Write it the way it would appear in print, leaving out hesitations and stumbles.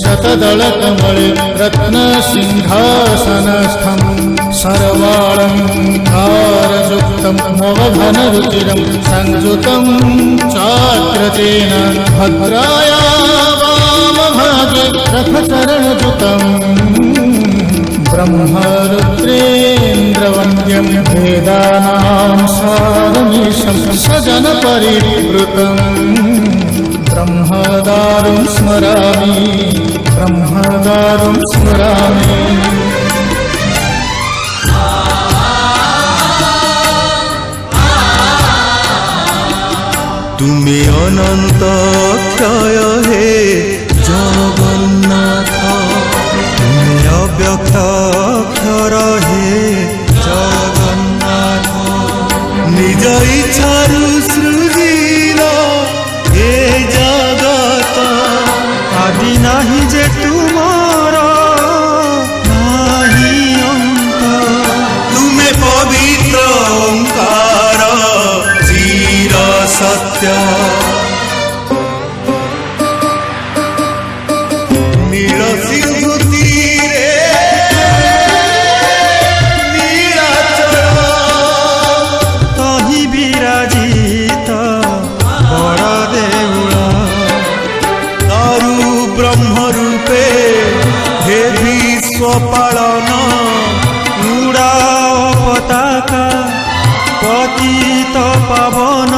शतदलकमले रत्नसिंहासनस्थं सर्वालङ्कारयुक्तं मोहघनरुचिरं संयुतं चाग्रतेन भद्राया वामभागे रथचरणयुतम् ब्रह्मरुद्रेन्द्रवन्द्यं वेदानां सारमीशं सजनपरिवृतं ब्रह्मदारुं स्मरामि ब्रह्मदारुं स्मरामि। तुमे अनंत क्षय हे जगन्नाथ, तुमे अव्यक्त अक्षर हे जगन्नाथ। निज इच्छारु सृजिल हे जगत, आदि नाही जे तुमर नाही अंत। तुमे पवित्र ओंकार चिर सत्य, नील सिंधु तीरे नीलाचल, तहि विराजित बड़ देउळ। दारु ब्रह्म रूपे हे विश्वपालन, उड़ाओ पताका पतित पावन।